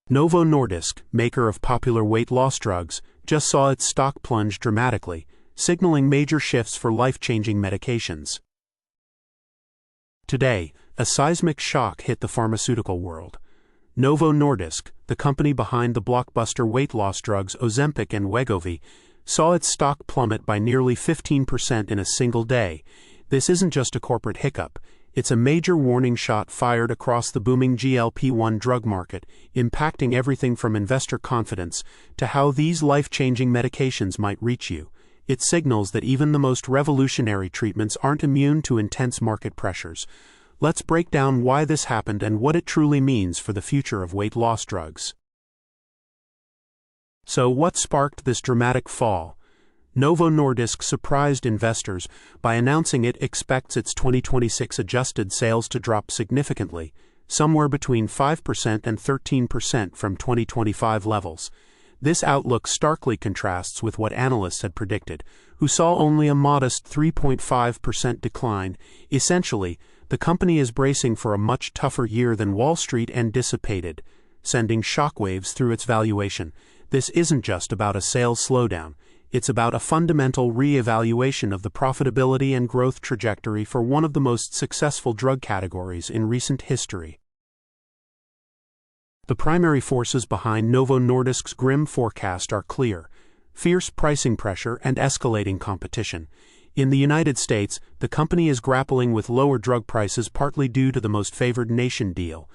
Novo Nordisk, maker of popular weight loss drugs, just saw its stock plunge dramatically, signaling major shifts for life-changing medications. Today, a seismic shock hit the pharmaceutical world. Novo Nordisk, the company behind the blockbuster weight loss drugs Ozempic and Wegovy, saw its stock plummet by nearly 15% in a single day. This isn't just a corporate hiccup. It's a major warning shot fired across the booming GLP-1 drug market, impacting everything from investor confidence to how these life-changing medications might reach you. It signals that even the most revolutionary treatments aren't immune to intense market pressures. Let's break down why this happened and what it truly means for the future of weight loss drugs. So, what sparked this dramatic fall? Novo Nordisk surprised investors by announcing it expects its 2026 adjusted sales to drop significantly, somewhere between 5% and 13% from 2025 levels. This outlook starkly contrasts with what analysts had predicted, who saw only a modest 3.5% decline. Essentially, the company is bracing for a much tougher year than Wall Street anticipated, sending shockwaves through its valuation. This isn't just about a sales slowdown. It's about a fundamental re-evaluation of the profitability and growth trajectory for one of the most successful drug categories in recent history. The primary forces behind Novo Nordisk's grim forecast are clear: fierce pricing pressure and escalating competition. In the United States, the company is grappling with lower drug prices partly due to the most favored nation deal,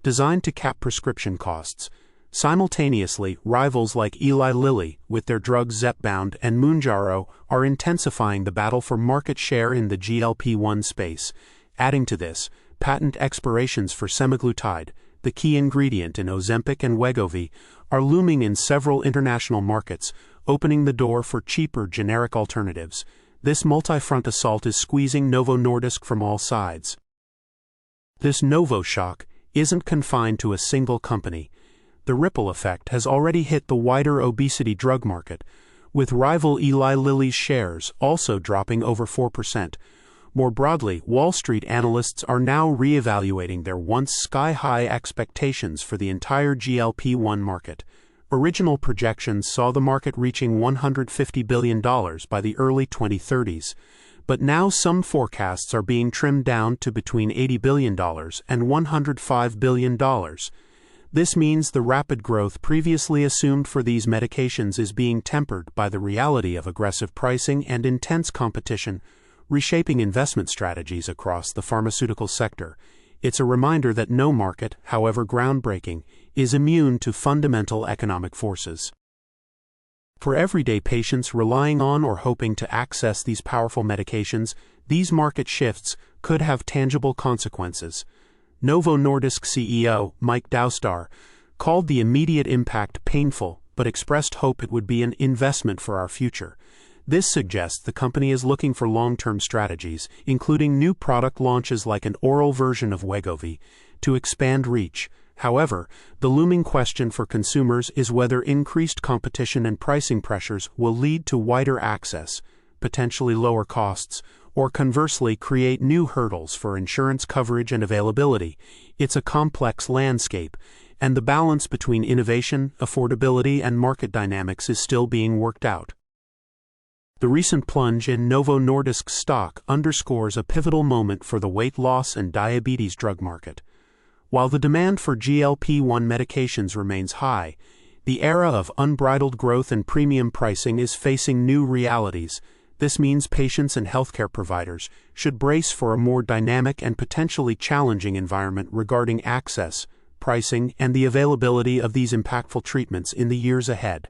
designed to cap prescription costs. Simultaneously, rivals like Eli Lilly, with their drugs Zepbound and Mounjaro, are intensifying the battle for market share in the GLP-1 space. Adding to this, patent expirations for semaglutide, the key ingredient in Ozempic and Wegovy, are looming in several international markets, opening the door for cheaper generic alternatives. This multi-front assault is squeezing Novo Nordisk from all sides. This Novo shock isn't confined to a single company. The ripple effect has already hit the wider obesity drug market, with rival Eli Lilly's shares also dropping over 4%. More broadly, Wall Street analysts are now re-evaluating their once sky-high expectations for the entire GLP-1 market. Original projections saw the market reaching $150 billion by the early 2030s, but now some forecasts are being trimmed down to between $80 billion and $105 billion. This means the rapid growth previously assumed for these medications is being tempered by the reality of aggressive pricing and intense competition, reshaping investment strategies across the pharmaceutical sector. It's a reminder that no market, however groundbreaking, is immune to fundamental economic forces. For everyday patients relying on or hoping to access these powerful medications, these market shifts could have tangible consequences. Novo Nordisk CEO Mike Doustar called the immediate impact painful, but expressed hope it would be an investment for our future. This suggests the company is looking for long-term strategies, including new product launches like an oral version of Wegovy, to expand reach. However, the looming question for consumers is whether increased competition and pricing pressures will lead to wider access, potentially lower costs, or conversely create new hurdles for insurance coverage and availability. It's a complex landscape, and the balance between innovation, affordability, and market dynamics is still being worked out. The recent plunge in Novo Nordisk's stock underscores a pivotal moment for the weight loss and diabetes drug market. While the demand for GLP-1 medications remains high, the era of unbridled growth and premium pricing is facing new realities. This means patients and healthcare providers should brace for a more dynamic and potentially challenging environment regarding access, pricing, and the availability of these impactful treatments in the years ahead.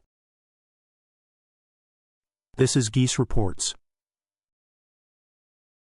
This is GeeseReports.